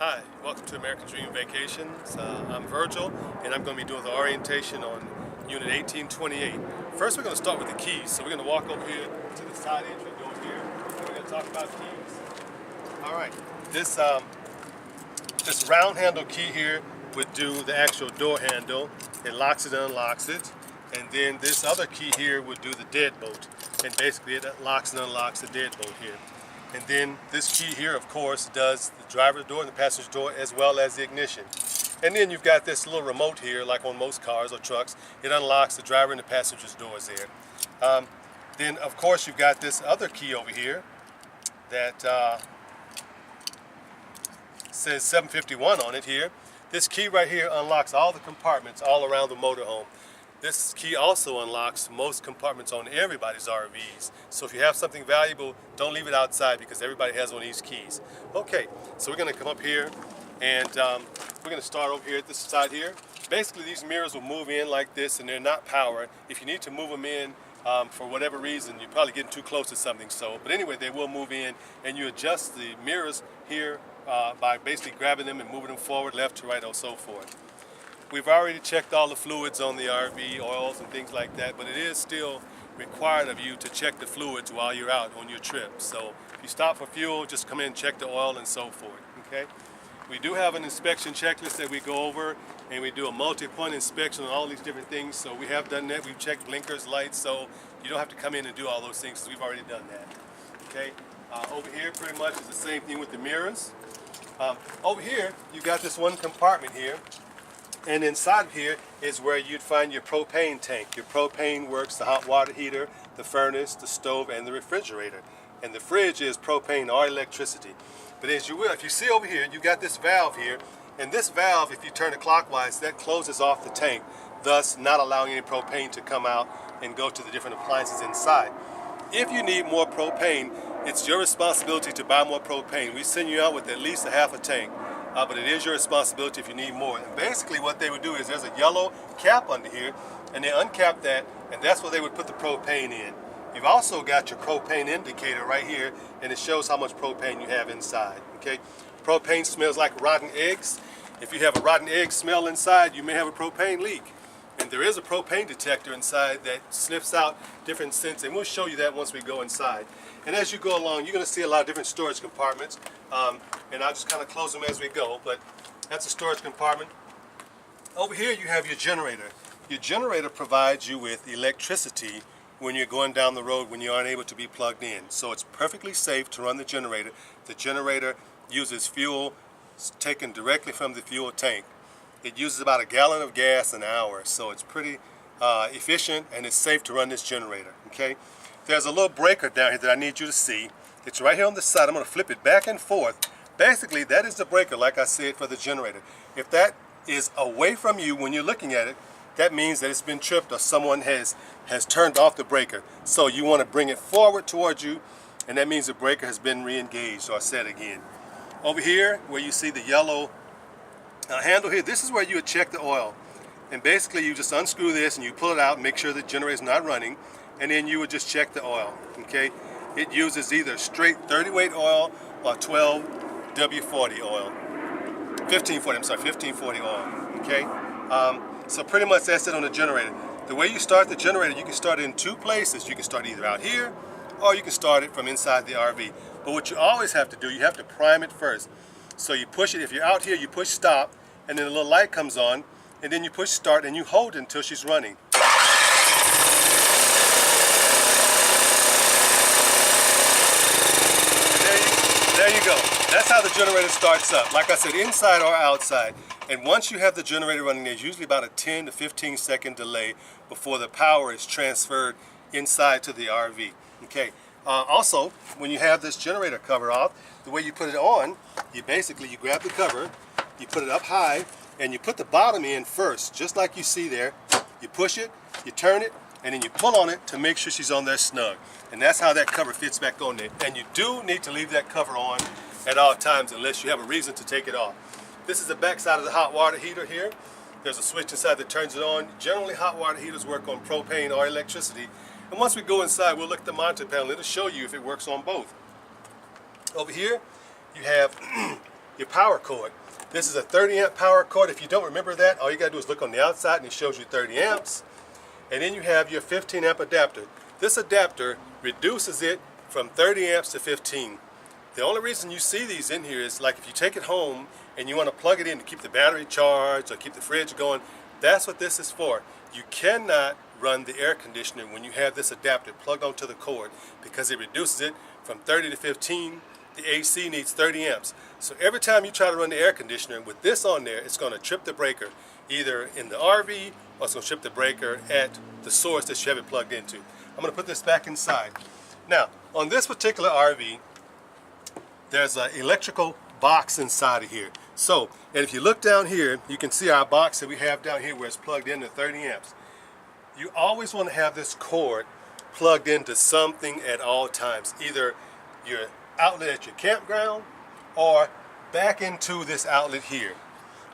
Hi, welcome to American Dream Vacations. I'm Virgil, and I'm going to be doing the orientation on Unit 1828. First, we're going to start with the keys. So we're going to walk over here to the side entry door here, and we're going to talk about keys. All right, this round handle key here would do the actual door handle. It locks it and unlocks it. And then this other key here would do the deadbolt. And basically it locks and unlocks the deadbolt here. And then this key here, of course, does the driver's door and the passenger door as well as the ignition. And then you've got this little remote here, like on most cars or trucks. It unlocks the driver and the passenger's doors there. Then, of course, you've got this other key over here that says 751 on it here. This key right here unlocks all the compartments all around the motorhome. This key also unlocks most compartments on everybody's RVs. So if you have something valuable, don't leave it outside because everybody has one of these keys. Okay, so we're going to come up here and we're going to start over here at this side here. Basically, these mirrors will move in like this and they're not powered. If you need to move them in for whatever reason, you're probably getting too close to something. But anyway, they will move in and you adjust the mirrors here by basically grabbing them and moving them forward, left to right, or so forth. We've already checked all the fluids on the RV, oils and things like that, but it is still required of you to check the fluids while you're out on your trip. So if you stop for fuel, just come in and check the oil and so forth, okay? We do have an inspection checklist that we go over, and we do a multi-point inspection on all these different things. So we have done that. We've checked blinkers, lights, so you don't have to come in and do all those things because we've already done that, okay? Over here, pretty much is the same thing with the mirrors. Over here, you got this one compartment here. And inside of here is where you'd find your propane tank. Your propane works the hot water heater, the furnace, the stove, and the refrigerator. And the fridge is propane or electricity. But as you will, if you see over here, you got this valve here. And this valve, if you turn it clockwise, that closes off the tank, thus not allowing any propane to come out and go to the different appliances inside. If you need more propane, it's your responsibility to buy more propane. We send you out with at least a half a tank. But it is your responsibility if you need more. And basically what they would do is there's a yellow cap under here, and they uncap that, and that's where they would put the propane in. You've also got your propane indicator right here, and it shows how much propane you have inside, okay? Propane smells like rotten eggs. If you have a rotten egg smell inside, you may have a propane leak. And there is a propane detector inside that sniffs out different scents, and we'll show you that once we go inside. And as you go along, you're going to see a lot of different storage compartments, and I'll just kind of close them as we go, but that's a storage compartment. Over here you have your generator. Your generator provides you with electricity when you're going down the road when you aren't able to be plugged in. So it's perfectly safe to run the generator. The generator uses fuel taken directly from the fuel tank. It uses about 1 gallon of gas an hour, so it's pretty efficient and it's safe to run this generator, okay? There's a little breaker down here that I need you to see. It's right here on the side. I'm going to flip it back and forth. Basically, that is the breaker, like I said, for the generator. If that is away from you when you're looking at it, that means that it's been tripped or someone has turned off the breaker. So you want to bring it forward towards you, and that means the breaker has been re-engaged or set again. Over here, where you see the yellow handle here, this is where you would check the oil. And basically, you just unscrew this and you pull it out and make sure the generator is not running. And then you would just check the oil, okay? It uses either straight 30 weight oil or 12 W40 oil. 1540 oil, okay? So pretty much that's it on the generator. The way you start the generator, you can start it in two places. You can start either out here or you can start it from inside the RV. But what you always have to do, you have to prime it first. So you push it, if you're out here, you push stop, and then a little light comes on, and then you push start and you hold it until she's running. There you go. That's how the generator starts up. Like I said, inside or outside. And once you have the generator running, there's usually about a 10 to 15 second delay before the power is transferred inside to the RV. Okay. Also, when you have this generator cover off, the way you put it on, you grab the cover, you put it up high, and you put the bottom in first, just like you see there. You push it, you turn it, and then you pull on it to make sure she's on there snug. And that's how that cover fits back on there. And you do need to leave that cover on at all times unless you have a reason to take it off. This is the back side of the hot water heater here. There's a switch inside that turns it on. Generally, hot water heaters work on propane or electricity. And once we go inside, we'll look at the monitor panel. It'll show you if it works on both. Over here, you have your power cord. This is a 30 amp power cord. If you don't remember that, all you gotta do is look on the outside and it shows you 30 amps. And then you have your 15 amp adapter. This adapter reduces it from 30 amps to 15. The only reason you see these in here is like if you take it home and you want to plug it in to keep the battery charged or keep the fridge going, that's what this is for. You cannot run the air conditioner when you have this adapter plugged onto the cord because it reduces it from 30 to 15. The AC needs 30 amps. So every time you try to run the air conditioner with this on there, it's going to trip the breaker either in the RV or it's going to trip the breaker at the source that you have it plugged into. I'm going to put this back inside. Now, on this particular RV, there's an electrical box inside of here. So, and if you look down here, you can see our box that we have down here where it's plugged into 30 amps. You always want to have this cord plugged into something at all times, either your outlet at your campground or back into this outlet here.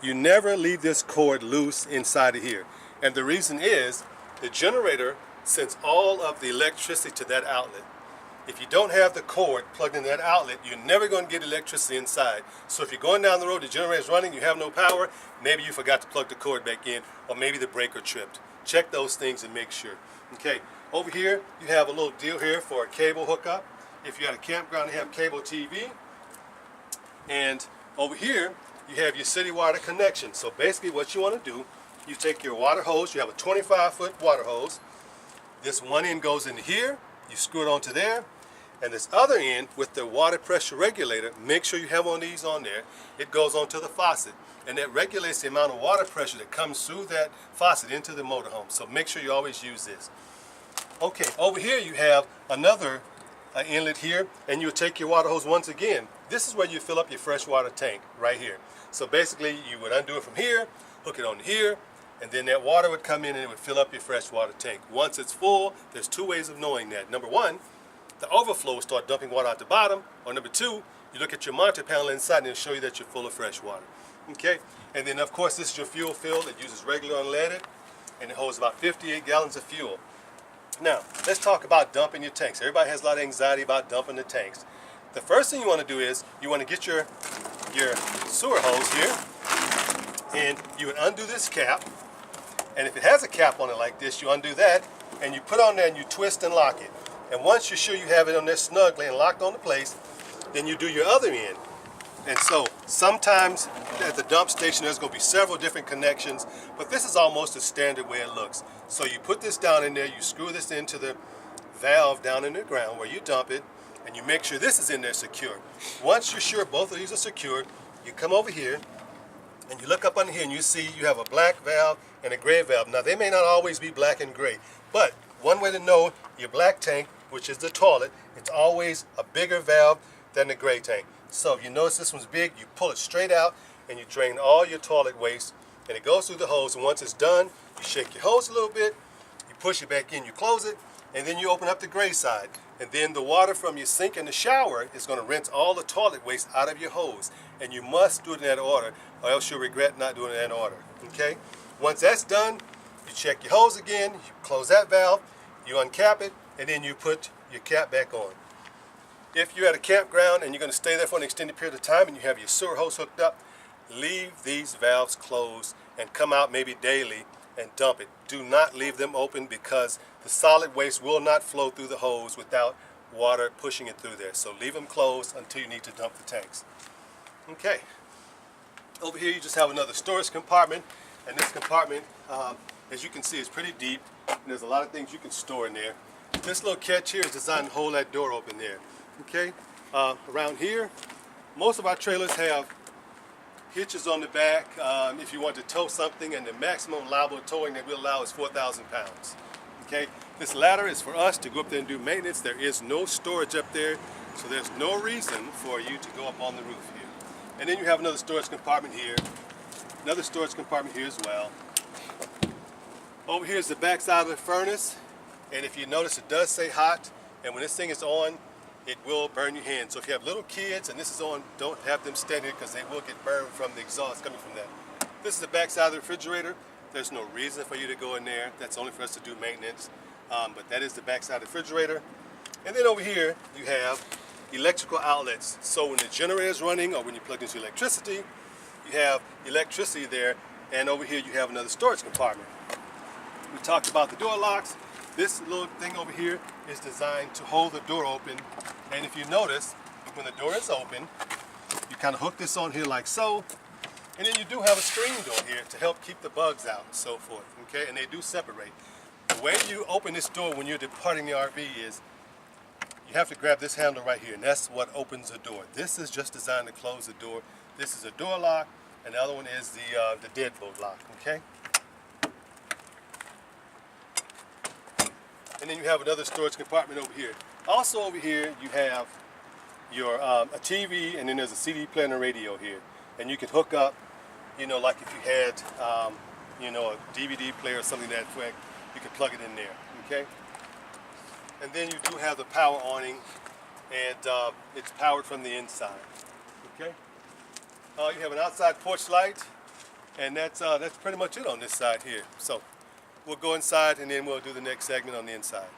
You never leave this cord loose inside of here. And the reason is the generator sends all of the electricity to that outlet. If you don't have the cord plugged into that outlet, you're never going to get electricity inside. So if you're going down the road, the generator's running, you have no power, maybe you forgot to plug the cord back in, or maybe the breaker tripped. Check those things and make sure. Okay, over here, you have a little deal here for a cable hookup. If you're at a campground, you have cable TV. And over here, you have your city water connection. So basically what you want to do, you take your water hose, you have a 25-foot water hose. This one end goes into here, you screw it onto there. And this other end with the water pressure regulator, make sure you have one of these on there. It goes onto the faucet and that regulates the amount of water pressure that comes through that faucet into the motorhome. So make sure you always use this. Okay, over here you have another inlet here, and you'll take your water hose once again. This is where you fill up your freshwater tank right here. So basically you would undo it from here, hook it on here, and then that water would come in and it would fill up your freshwater tank. Once it's full, there's two ways of knowing that. Number one, the overflow will start dumping water out the bottom, or number two, you look at your monitor panel inside and it'll show you that you're full of fresh water. Okay, and then of course this is your fuel fill. It uses regular unleaded and it holds about 58 gallons of fuel. Now, let's talk about dumping your tanks. Everybody has a lot of anxiety about dumping the tanks. The first thing you want to do is you want to get your sewer hose here, and you would undo this cap, and if it has a cap on it like this, you undo that, and you put on there and you twist and lock it. And once you're sure you have it on there snugly and locked on the place, then you do your other end. And so sometimes at the dump station there's going to be several different connections, but this is almost the standard way it looks. So you put this down in there, you screw this into the valve down in the ground where you dump it, and you make sure this is in there secure. Once you're sure both of these are secure, you come over here and you look up under here and you see you have a black valve and a gray valve. Now they may not always be black and gray, but one way to know your black tank, which is the toilet, it's always a bigger valve than the gray tank. So if you notice this one's big, you pull it straight out and you drain all your toilet waste, and it goes through the hose, and once it's done, you shake your hose a little bit, you push it back in, you close it, and then you open up the gray side. And then the water from your sink and the shower is going to rinse all the toilet waste out of your hose. And you must do it in that order, or else you'll regret not doing it in that order. Okay? Once that's done, you check your hose again, you close that valve, you uncap it, and then you put your cap back on. If you're at a campground and you're going to stay there for an extended period of time and you have your sewer hose hooked up, leave these valves closed and come out maybe daily and dump it. Do not leave them open because the solid waste will not flow through the hose without water pushing it through there. So leave them closed until you need to dump the tanks. Okay. Over here you just have another storage compartment, and this compartment, as you can see, is pretty deep, and there's a lot of things you can store in there. This little catch here is designed to hold that door open there. Okay, around here, most of our trailers have hitches on the back if you want to tow something, and the maximum allowable towing that we'll allow is 4,000 pounds. Okay, this ladder is for us to go up there and do maintenance. There is no storage up there, so there's no reason for you to go up on the roof here. And then you have another storage compartment here, another storage compartment here as well. Over here is the back side of the furnace, and if you notice, it does say hot, and when this thing is on, it will burn your hands. So if you have little kids and this is on, don't have them standing because they will get burned from the exhaust coming from that. This is the back side of the refrigerator. There's no reason for you to go in there. That's only for us to do maintenance. But that is the back side of the refrigerator. And then over here, you have electrical outlets. So when the generator is running or when you plug into electricity, you have electricity there, and over here you have another storage compartment. We talked about the door locks. This little thing over here is designed to hold the door open, and if you notice, when the door is open, you kind of hook this on here like so, and then you do have a screen door here to help keep the bugs out and so forth, okay? And they do separate. The way you open this door when you're departing the RV is you have to grab this handle right here, and that's what opens the door. This is just designed to close the door. This is a door lock, and the other one is the deadbolt lock, okay? And then you have another storage compartment over here. Also over here you have your a TV, and then there's a CD player and a radio here. And you can hook up, you know, like if you had, you know, a DVD player or something that quick, you can plug it in there, okay? And then you do have the power awning, and it's powered from the inside, okay? You have an outside porch light, and that's pretty much it on this side here. So we'll go inside, and then we'll do the next segment on the inside.